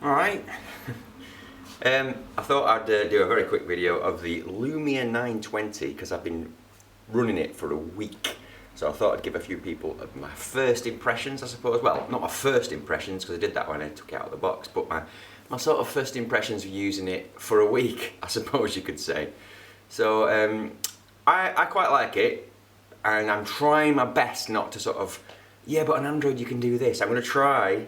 Alright, I thought I'd do a very quick video of the Lumia 920 because I've been running it for a week. So I thought I'd give a few people my first impressions, I suppose. Well, not my first impressions because I did that when I took it out of the box, but my sort of first impressions of using it for a week, I suppose you could say. So I quite like it, and I'm trying my best not to sort of, yeah, but on Android you can do this. I'm going to try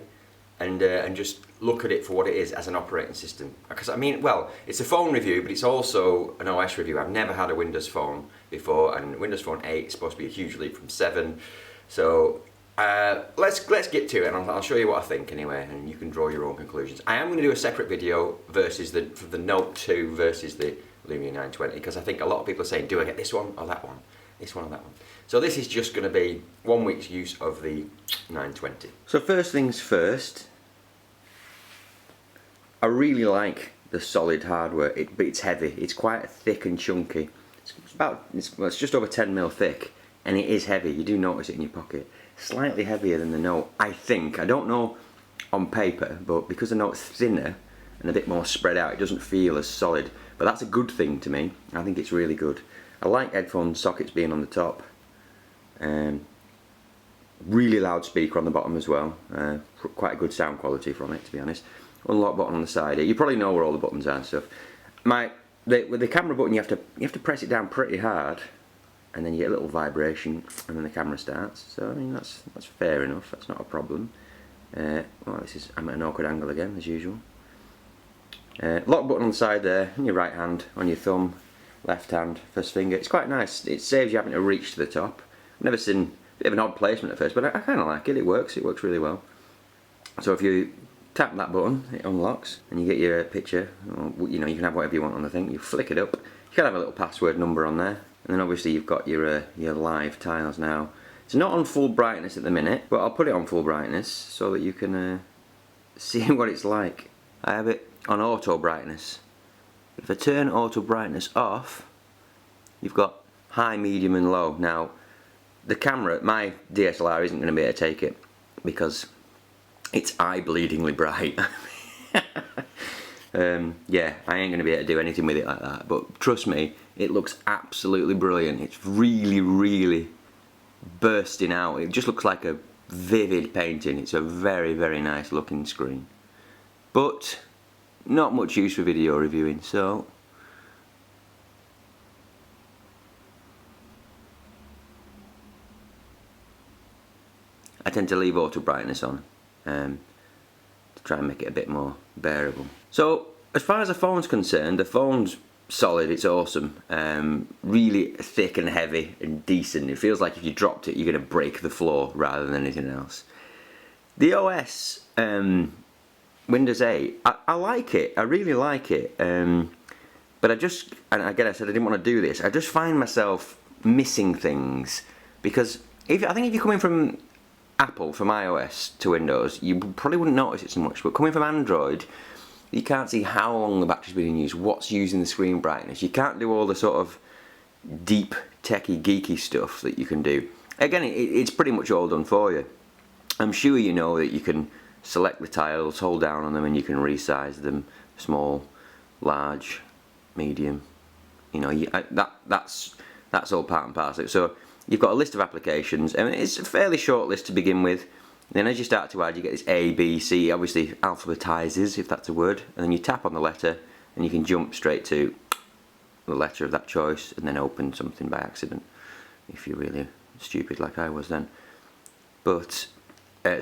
and just look at it for what it is as an operating system. Because I mean, well, it's a phone review, but it's also an OS review. I've never had a Windows Phone before, and Windows Phone 8 is supposed to be a huge leap from 7. So let's get to it, and I'll show you what I think anyway, and you can draw your own conclusions. I am going to do a separate video versus the Note 2 versus the Lumia 920, because I think a lot of people are saying, do I get this one or that one? This one or that one? So this is just going to be 1 week's use of the 920. So first things first, I really like the solid hardware, but it's heavy. It's quite thick and chunky. It's just over 10mm thick, and it is heavy. You do notice it in your pocket. Slightly heavier than the Note, I think. I don't know on paper, but because the Note's thinner and a bit more spread out, it doesn't feel as solid. But that's a good thing to me. I think it's really good. I like headphone sockets being on the top. Really loud speaker on the bottom as well. Quite a good sound quality from it, to be honest. Unlock button on the side here. You probably know where all the buttons are and stuff. With the camera button, you have to press it down pretty hard, and then you get a little vibration, and then the camera starts. So I mean that's fair enough. That's not a problem. Well, I'm at an awkward angle again, as usual. Lock button on the side there, on your right hand, on your thumb, left hand, first finger. It's quite nice. It saves you having to reach to the top. I've never seen a bit of an odd placement at first, but I kind of like it. It works really well. So if you tap that button, it unlocks, and you get your picture. You know, you can have whatever you want on the thing. You flick it up. You can have a little password number on there, and then obviously you've got your live tiles now. It's not on full brightness at the minute, but I'll put it on full brightness so that you can see what it's like. I have it on auto brightness. If I turn auto brightness off, you've got high, medium and low. Now the camera, my DSLR isn't going to be able to take it because it's eye-bleedingly bright. Yeah, I ain't going to be able to do anything with it like that, but trust me, it looks absolutely brilliant. It's really bursting out. It just looks like a vivid painting. It's a very nice looking screen, but not much use for video reviewing, so I tend to leave auto brightness on to try and make it a bit more bearable. So as far as the phone's concerned, the phone's solid, it's awesome. Really thick and heavy and decent. It feels like if you dropped it you're going to break the floor rather than anything else. The OS, Windows 8, I like it, I really like it, but and again I said I didn't want to do this, I just find myself missing things, because I think if you're coming from Apple, from iOS to Windows, you probably wouldn't notice it so much, but coming from Android, you can't see how long the battery's been in use, what's using the screen brightness, you can't do all the sort of deep, techie, geeky stuff that you can do. Again, it's pretty much all done for you. I'm sure you know that you can select the tiles, hold down on them, and you can resize them, small, large, medium. You know, that's all part and parcel. So you've got a list of applications, and it's a fairly short list to begin with. Then as you start to add, you get this A, B, C, obviously alphabetizes, if that's a word, and then you tap on the letter, and you can jump straight to the letter of that choice, and then open something by accident, if you're really stupid like I was then. But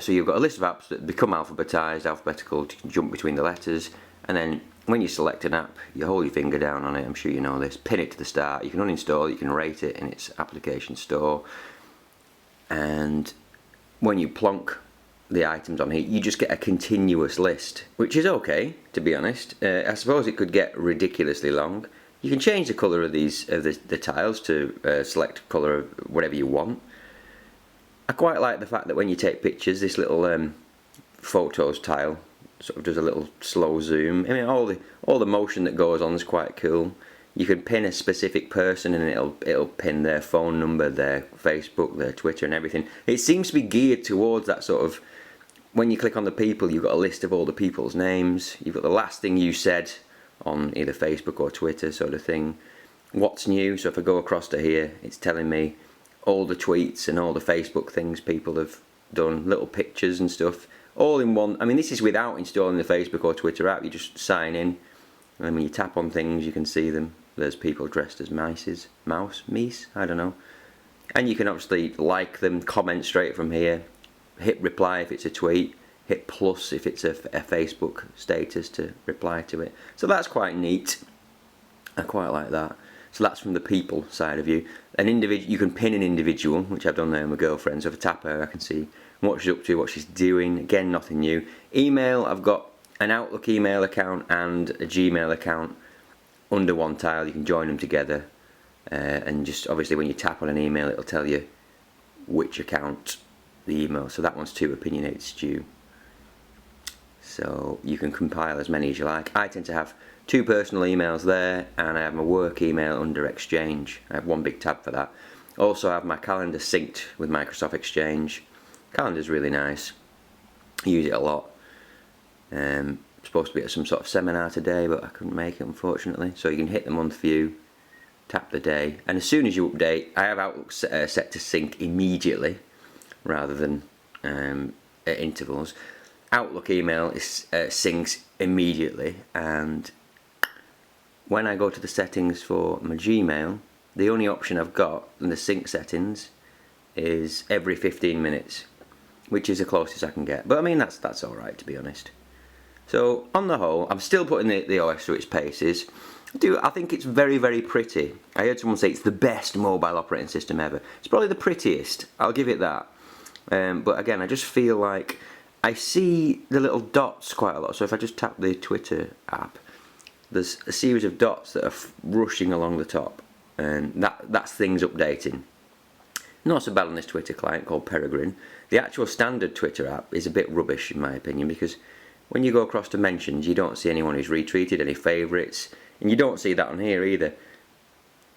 so you've got a list of apps that become alphabetized, alphabetical, you can jump between the letters, and then when you select an app, you hold your finger down on it, I'm sure you know this, pin it to the start, you can uninstall it, you can rate it in its application store, and when you plonk the items on here, you just get a continuous list, which is okay, to be honest. I suppose it could get ridiculously long. You can change the colour of the tiles to select colour of whatever you want. I quite like the fact that when you take pictures, this little photos tile sort of does a little slow zoom. I mean, all the motion that goes on is quite cool. You can pin a specific person and it'll pin their phone number, their Facebook, their Twitter and everything. It seems to be geared towards that sort of when you click on the people, you've got a list of all the people's names. You've got the last thing you said on either Facebook or Twitter sort of thing. What's new, so if I go across to here, it's telling me all the tweets and all the Facebook things people have done, little pictures and stuff, all in one. I mean, this is without installing the Facebook or Twitter app. You just sign in, and then when you tap on things, you can see them. There's people dressed as mice, I don't know. And you can obviously like them, comment straight from here, hit reply if it's a tweet, hit plus if it's a Facebook status to reply to it. So that's quite neat. I quite like that. So that's from the people side of you. An individual, you can pin an individual, which I've done there with my girlfriend. So if I tap her, I can see what she's up to, what she's doing. Again, nothing new. Email, I've got an Outlook email account and a Gmail account under one tile. You can join them together, and just obviously when you tap on an email, it'll tell you which account the email. So that one's to Opinionated Stew. So you can compile as many as you like. I tend to have 2 personal emails there, and I have my work email under Exchange. I have one big tab for that. Also, I have my calendar synced with Microsoft Exchange. Calendar's really nice. I use it a lot. Supposed to be at some sort of seminar today, but I couldn't make it, unfortunately. So you can hit the month view, tap the day, and as soon as you update, I have Outlook set to sync immediately rather than at intervals. Outlook email is syncs immediately, and when I go to the settings for my Gmail, the only option I've got in the sync settings is every 15 minutes, which is the closest I can get. But I mean, that's alright, to be honest. So on the whole, I'm still putting the OS through its paces. I think it's very, very pretty. I heard someone say it's the best mobile operating system ever. It's probably the prettiest, I'll give it that. But again, I just feel like I see the little dots quite a lot. So if I just tap the Twitter app, there's a series of dots that are rushing along the top, and that's things updating. Not so bad on this Twitter client called Peregrine. The actual standard Twitter app is a bit rubbish in my opinion, because when you go across to mentions, you don't see anyone who's retweeted, any favourites, and you don't see that on here either.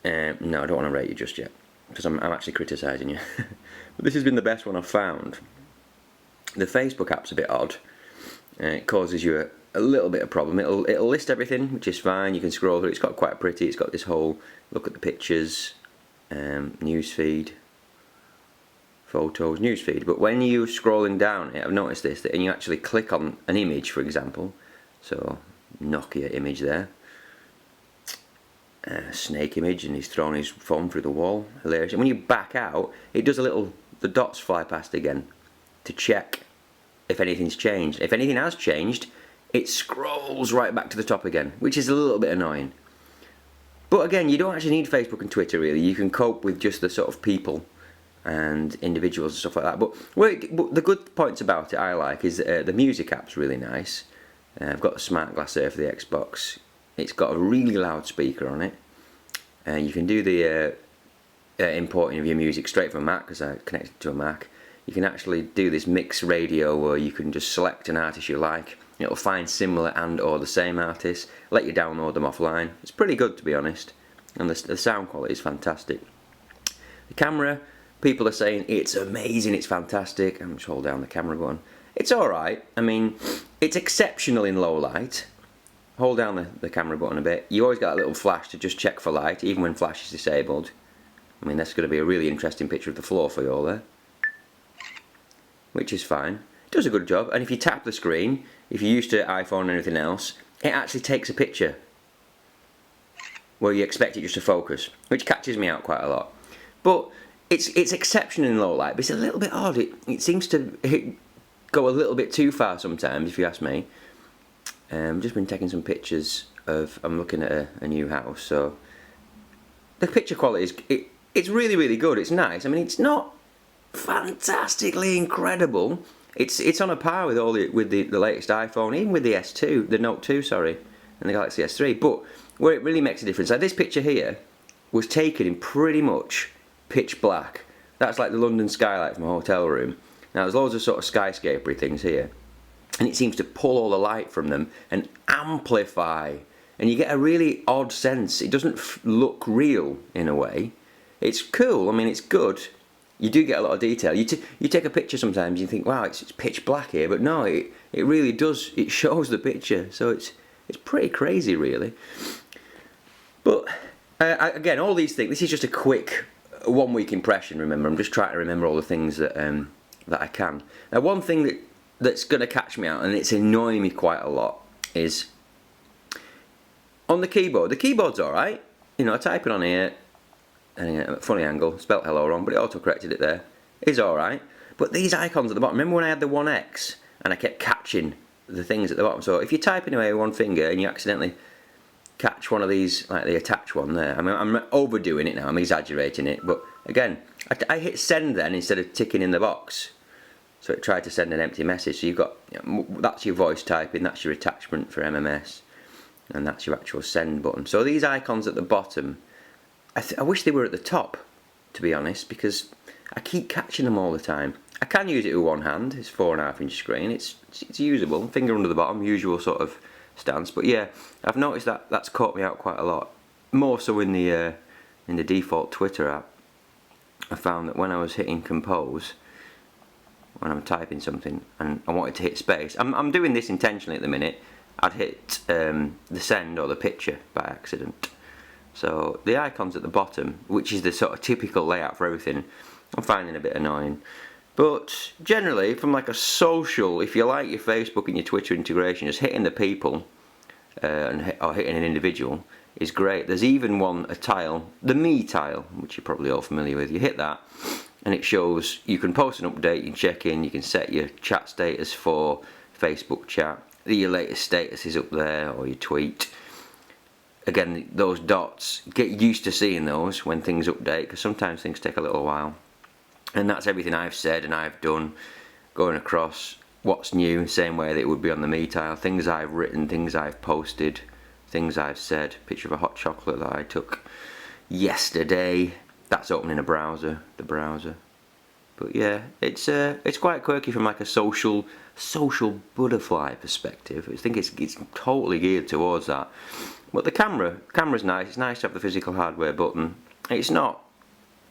No, I don't want to rate you just yet, because I'm actually criticising you. But this has been the best one I've found. The Facebook app's a bit odd. It causes you a little bit of problem. It'll list everything, which is fine. You can scroll through. It's got quite pretty. It's got this whole look at the pictures, newsfeed, photos, newsfeed. But when you're scrolling down it, I've noticed this, and you actually click on an image, for example. So Nokia image there. Snake image, and he's thrown his phone through the wall. Hilarious. And when you back out, it does the dots fly past again to check if anything's changed. If anything has changed, it scrolls right back to the top again, which is a little bit annoying. But again, you don't actually need Facebook and Twitter really. You can cope with just the sort of people and individuals and stuff like that. But the good points about it I like is the music app's really nice. I've got a smart glass there for the Xbox. It's got a really loud speaker on it. You can do the importing of your music straight from Mac, because I connected to a Mac. You can actually do this mix radio where you can just select an artist you like. It'll find similar and or the same artists, let you download them offline. It's pretty good, to be honest, and the sound quality is fantastic. The camera, people are saying it's amazing, it's fantastic. I'm just hold down the camera button. It's alright. I mean, it's exceptional in low light. Hold down the camera button a bit. You always got a little flash to just check for light, even when flash is disabled. I mean, that's going to be a really interesting picture of the floor for you all there, which is fine. It does a good job. And if you tap the screen, if you're used to iPhone and anything else, it actually takes a picture where you expect it just to focus, which catches me out quite a lot. But it's exceptional in low light, but it's a little bit odd. It seems to go a little bit too far sometimes, if you ask me. Just been taking some pictures of, I'm looking at a new house, so the picture quality it's really, really good. It's nice. I mean, it's not fantastically incredible. It's on a par with the latest iPhone, even with the S2, the Note 2, sorry, and the Galaxy S3. But where it really makes a difference, like this picture here, was taken in pretty much pitch black. That's like the London skylight from a hotel room. Now there's loads of sort of skyscrapery things here, and it seems to pull all the light from them and amplify, and you get a really odd sense. It doesn't look real in a way. It's cool. I mean, it's good. you do get a lot of detail. You take a picture sometimes, you think, wow, it's pitch black here, but no, it really does. It shows the picture, so it's pretty crazy, really. But again, all these things. This is just a quick 1 week impression. Remember, I'm just trying to remember all the things that that I can. Now, one thing that's going to catch me out, and it's annoying me quite a lot, is on the keyboard. The keyboard's all right. You know, typing on here, and funny angle, spelt hello wrong, but it auto-corrected it there. It's all right. But these icons at the bottom. Remember when I had the 1X and I kept catching the things at the bottom? So if you're typing away with one finger and you accidentally catch one of these, like the attach one there. I mean, I'm overdoing it now. I'm exaggerating it, but again, I hit send then instead of ticking in the box. So it tried to send an empty message. So you've got, you know, that's your voice typing, that's your attachment for MMS, and that's your actual send button. So these icons at the bottom, I wish they were at the top, to be honest, because I keep catching them all the time. I can use it with one hand. It's 4.5-inch screen. It's usable. Finger under the bottom, usual sort of stance. But yeah, I've noticed that that's caught me out quite a lot. More so in the default Twitter app. I found that when I was hitting compose, when I'm typing something and I wanted to hit space, I'm doing this intentionally at the minute. I'd hit the send or the picture by accident. So the icons at the bottom, which is the sort of typical layout for everything, I'm finding a bit annoying. But generally, from like a social, if you like your Facebook and your Twitter integration, just hitting the people or hitting an individual is great. There's even a tile, the me tile, which you're probably all familiar with. You hit that and it shows you can post an update, you can check in, you can set your chat status for Facebook chat, your latest status is up there, or your tweet. Again, those dots, get used to seeing those when things update, because sometimes things take a little while. And that's everything I've said and I've done, going across what's new, same way that it would be on the me tile. Things I've written, things I've posted, things I've said. Picture of a hot chocolate that I took yesterday. That's opening a browser, the browser. But yeah, it's quite quirky from like a social butterfly perspective. I think it's totally geared towards that. But the camera's nice. It's nice to have the physical hardware button. It's not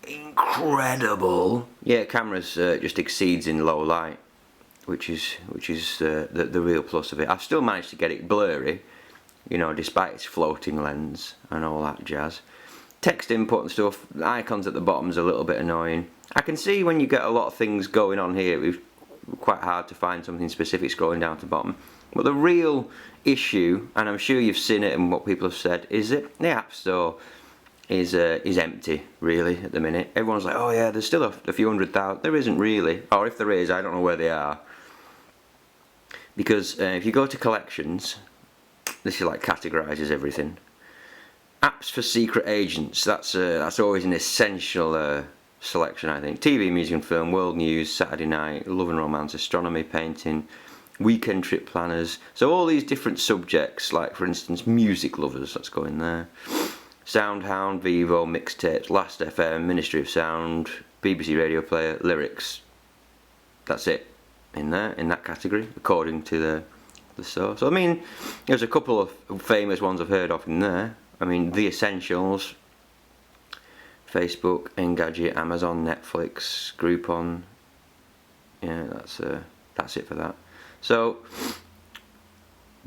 incredible. Yeah, camera's just exceeds in low light, which is the real plus of it. I've still managed to get it blurry, you know, despite its floating lens and all that jazz. Text input and stuff, the icons at the bottom is a little bit annoying. I can see when you get a lot of things going on here, it's quite hard to find something specific scrolling down to the bottom. But the real issue, and I'm sure you've seen it and what people have said, is that the App Store is empty, really, at the minute. Everyone's like, oh yeah, there's still a few 100,000. There isn't really, or if there is, I don't know where they are. Because if you go to collections, this is like categorises everything. Apps for secret agents, that's always an essential selection, I think. TV, music and film, world news, Saturday night, love and romance, astronomy, painting, weekend trip planners. So all these different subjects, like for instance music lovers, let's go in there. Soundhound, Vivo, mixtapes, Last FM, Ministry of Sound, BBC Radio Player, lyrics. That's it in there, in that category, according to the source. So I mean, there's a couple of famous ones I've heard of in there. I mean, The Essentials, Facebook, Engadget, Amazon, Netflix, Groupon. Yeah, that's it for that. So,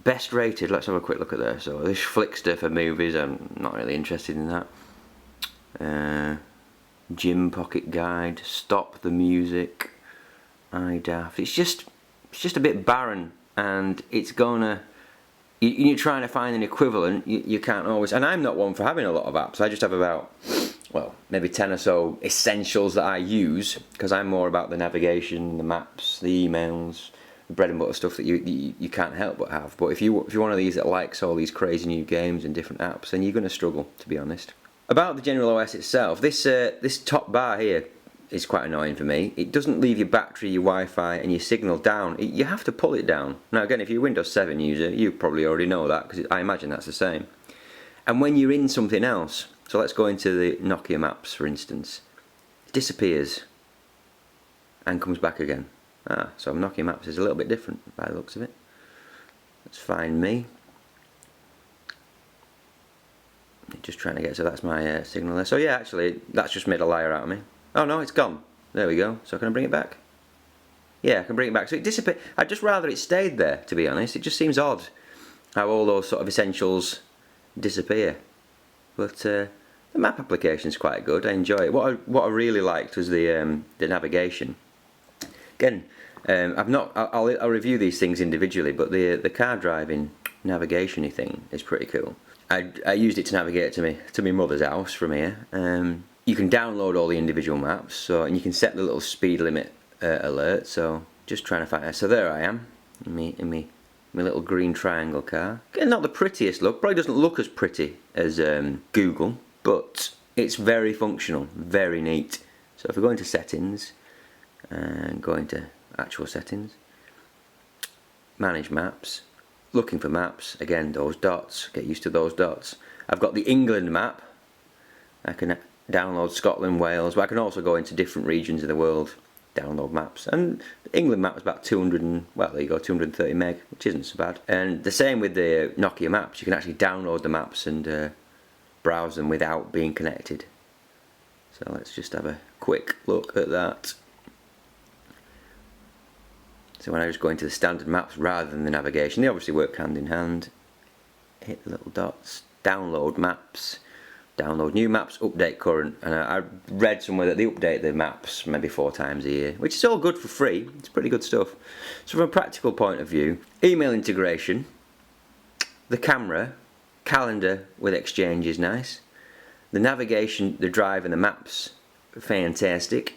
best rated, let's have a quick look at there. So, this Flickster for movies, I'm not really interested in that. Gym Pocket Guide, Stop the Music, iDaft. It's just a bit barren, and it's gonna. You're trying to find an equivalent, you can't always, and I'm not one for having a lot of apps. I just have about, well, maybe 10 or so essentials that I use, because I'm more about the navigation, the maps, the emails, the bread and butter stuff that you can't help but have. But if you're one of these that likes all these crazy new games and different apps, then you're going to struggle, to be honest. About the general OS itself, this top bar here is quite annoying for me. It doesn't leave your battery, your Wi-Fi and your signal down. You have to pull it down. Now again, if you're a Windows 7 user, you probably already know that, because I imagine that's the same. And when you're in something else, so let's go into the Nokia Maps for instance, it disappears and comes back again. So Nokia Maps is a little bit different by the looks of it. Let's find me. Just trying to get, so that's my signal there. So yeah, actually, that's just made a liar out of me. Oh no, it's gone. There we go. So can I bring it back? Yeah, I can bring it back. So it dissipates. I'd just rather it stayed there, to be honest. It just seems odd how all those sort of essentials disappear. But the map application is quite good. I enjoy it. What I really liked was the navigation. Again, I'll review these things individually, but the car driving navigation-y thing is pretty cool. I used it to navigate to my mother's house from here. You can download all the individual maps, and you can set the little speed limit alert. So just trying to find. So there I am in my little green triangle car. Again, not the prettiest look. Probably doesn't look as pretty as Google, but it's very functional, very neat. So if we go into settings and go into actual settings, manage maps, looking for maps, again those dots, get used to those dots. I've got the England map. I can download Scotland, Wales, but I can also go into different regions of the world, download maps. And the England map is about 230 meg, which isn't so bad. And the same with the Nokia maps. You can actually download the maps and browse them without being connected. So let's just have a quick look at that. So when I just go into the standard maps rather than the navigation, they obviously work hand in hand. Hit the little dots, download maps, download new maps, update current. And I read somewhere that they update the maps maybe 4 times a year, which is all good for free. It's pretty good stuff. So from a practical point of view, email integration, the camera, calendar with Exchange is nice. The navigation, the drive and the maps, fantastic.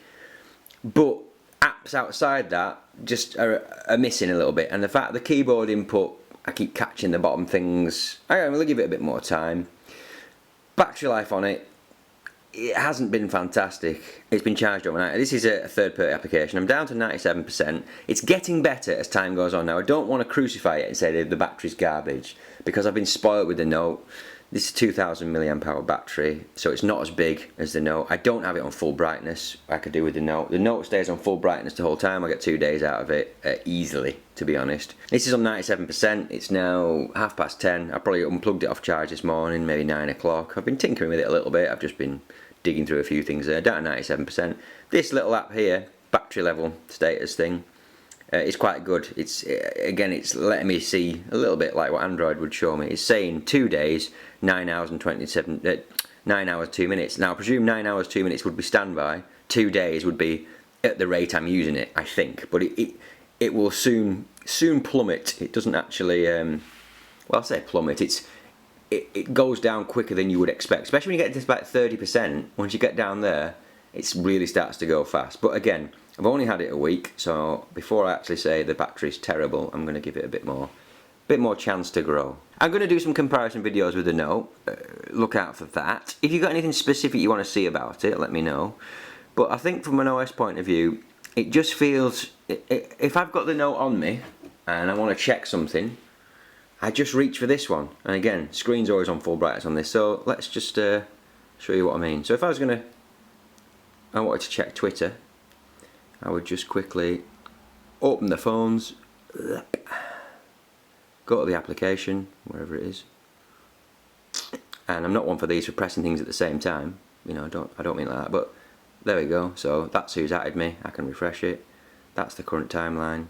But apps outside that just are missing a little bit, and the fact the keyboard input, I keep catching the bottom things. I'm going to give it a bit more time. Battery life on it, it hasn't been fantastic. It's been charged overnight. This is a third-party application. I'm down to 97%. It's getting better as time goes on now. I don't want to crucify it and say the battery's garbage, because I've been spoiled with the Note. This is a 2000 milliamp hour battery, so it's not as big as the Note. I don't have it on full brightness. I could do with the Note. The Note stays on full brightness the whole time. I get 2 days out of it easily, to be honest. This is on 97%. It's now 10:30. I probably unplugged it off charge this morning, maybe 9 o'clock. I've been tinkering with it a little bit. I've just been digging through a few things there. Down to 97%. This little app here, battery level status thing, it's quite good. It's again, it's letting me see a little bit like what Android would show me. It's saying 2 days, 9 hours and 9 hours 2 minutes. Now I presume 9 hours 2 minutes would be standby. 2 days would be at the rate I'm using it, I think. But it will soon plummet. It doesn't actually well, I say plummet. It goes down quicker than you would expect, especially when you get to about 30%. Once you get down there, it really starts to go fast. But again, I've only had it a week, so before I actually say the battery's terrible, I'm going to give it a bit more chance to grow. I'm going to do some comparison videos with the Note. Look out for that. If you've got anything specific you want to see about it, let me know. But I think from an OS point of view, it just feels, if I've got the Note on me and I want to check something, I just reach for this one. And again, screen's always on full brightness on this, so let's just show you what I mean. So if I wanted to check Twitter, I would just quickly open the phones, go to the application, wherever it is. And I'm not one for these for pressing things at the same time. You know, I don't mean like that, but there we go. So that's who's added me. I can refresh it. That's the current timeline.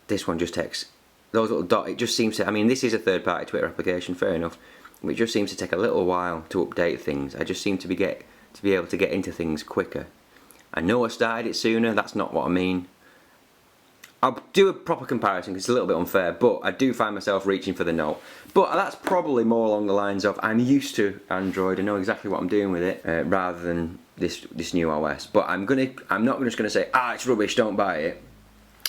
This one just takes those little dots. It just seems to, I mean, this is a third-party Twitter application, fair enough. But it just seems to take a little while to update things. I just seem to be able to get into things quicker. I know I started it sooner. That's not what I mean. I'll do a proper comparison because it's a little bit unfair, but I do find myself reaching for the Note. But that's probably more along the lines of I'm used to Android. I know exactly what I'm doing with it, rather than this new OS. But I'm not just going to say, it's rubbish, don't buy it.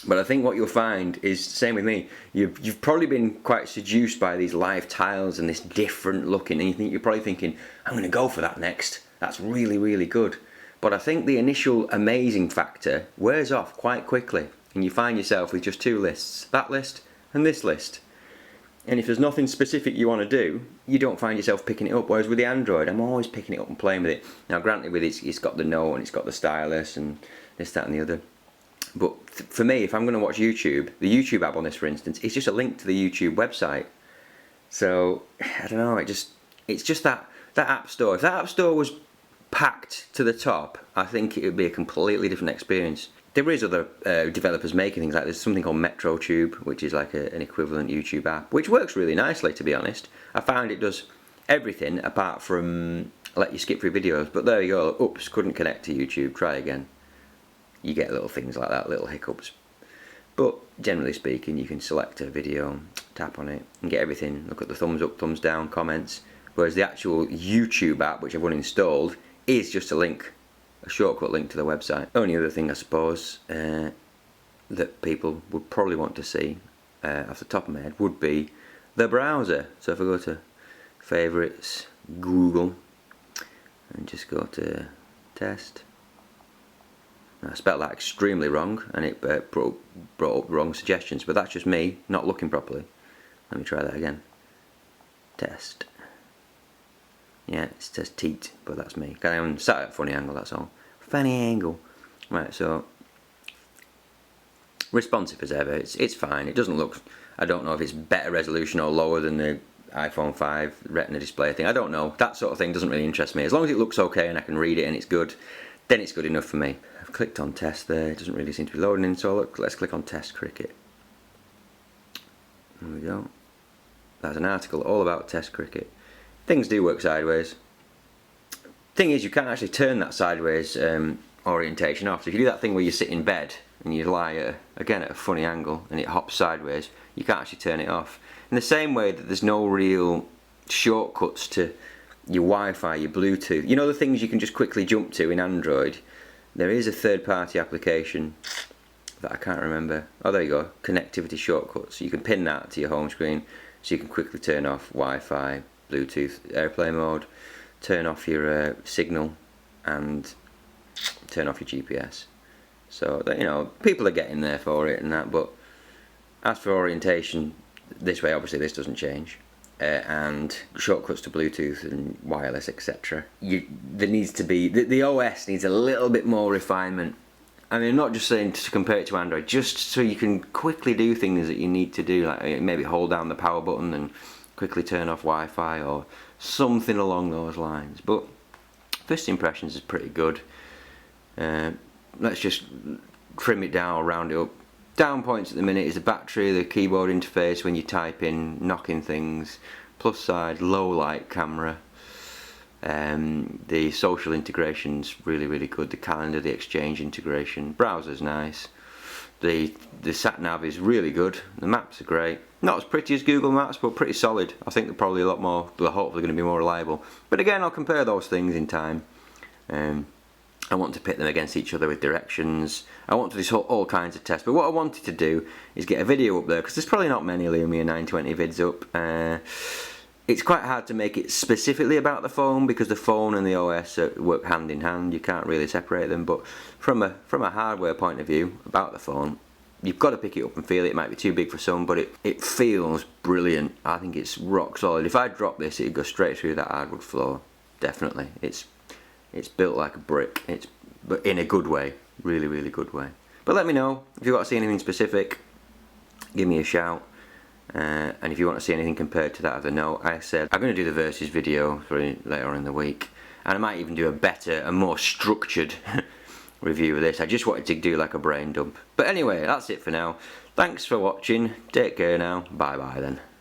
But I think what you'll find is, same with me, you've probably been quite seduced by these live tiles and this different looking, and you're probably thinking, I'm going to go for that next. That's really, really good. But I think the initial amazing factor wears off quite quickly, and you find yourself with just 2 lists, that list and this list. And if there's nothing specific you want to do, you don't find yourself picking it up. Whereas with the Android, I'm always picking it up and playing with it. Now granted, with it's got the Note and it's got the stylus and this, that and the other. But for me, if I'm going to watch YouTube, the YouTube app on this, for instance, it's just a link to the YouTube website. So I don't know. It's just that App Store. If that App Store was packed to the top, I think it would be a completely different experience. There is other developers making things like this. There's something called MetroTube, which is like an equivalent YouTube app, which works really nicely, to be honest. I found it does everything apart from let you skip through videos. But there you go. Oops, couldn't connect to YouTube. Try again. You get little things like that, little hiccups. But generally speaking, you can select a video, tap on it, and get everything. Look at the thumbs up, thumbs down, comments. Whereas the actual YouTube app, which I've uninstalled, is just a link. A shortcut link to the website. Only other thing I suppose that people would probably want to see off the top of my head would be the browser. So if I go to favourites, Google, and just go to test. I spelled that extremely wrong, and it brought up wrong suggestions, but that's just me not looking properly. Let me try that again. Test. Yeah, it says teat, but that's me. I'm sat at a funny angle, that's all. Funny angle. Right, so responsive as ever. It's fine. It doesn't look. I don't know if it's better resolution or lower than the iPhone 5 Retina display thing. I don't know. That sort of thing doesn't really interest me. As long as it looks okay and I can read it and it's good, then it's good enough for me. I've clicked on test there. It doesn't really seem to be loading in, so let's click on test cricket. There we go. That's an article all about test cricket. Things do work sideways. Thing is, you can't actually turn that sideways orientation off. So if you do that thing where you sit in bed and you lie again at a funny angle and it hops sideways, you can't actually turn it off. In the same way that there's no real shortcuts to your Wi-Fi, your Bluetooth. You know the things you can just quickly jump to in Android? There is a third-party application that I can't remember. Oh, there you go. Connectivity shortcuts. You can pin that to your home screen so you can quickly turn off Wi-Fi, Bluetooth, AirPlay mode, turn off your signal, and turn off your GPS. So that, you know, people are getting there for it and that. But as for orientation, this way obviously this doesn't change, and shortcuts to Bluetooth and wireless, etc. There needs to be the OS needs a little bit more refinement. I mean, I'm not just saying to compare it to Android, just so you can quickly do things that you need to do, like maybe hold down the power button and quickly turn off Wi-Fi or something along those lines. But first impressions is pretty good. Let's just trim it down or round it up. Down points at the minute is the battery, the keyboard interface when you type in, knocking things. Plus side, low light camera. The social integration's really good. The calendar, the exchange integration. Browser's nice. The sat nav is really good. The maps are great. Not as pretty as Google Maps, but pretty solid. I think they're probably a lot more, they're hopefully going to be more reliable. But again, I'll compare those things in time. I want to pit them against each other with directions. I want to do all kinds of tests. But what I wanted to do is get a video up there, because there's probably not many Lumia 920 vids up. It's quite hard to make it specifically about the phone, because the phone and the OS work hand in hand. You can't really separate them. But from a hardware point of view about the phone, you've got to pick it up and feel it. It might be too big for some, but it feels brilliant. I think it's rock solid. If I drop this, it'd go straight through that hardwood floor. Definitely. It's built like a brick. But in a good way. Really good way. But let me know if you want to see anything specific. Give me a shout. And if you want to see anything compared to that of the Note, I said I'm going to do the versus video for later on in the week, and I might even do a better and more structured review of this. I just wanted to do like a brain dump. But anyway, that's it for now. Thanks for watching. Take care now. Bye bye then.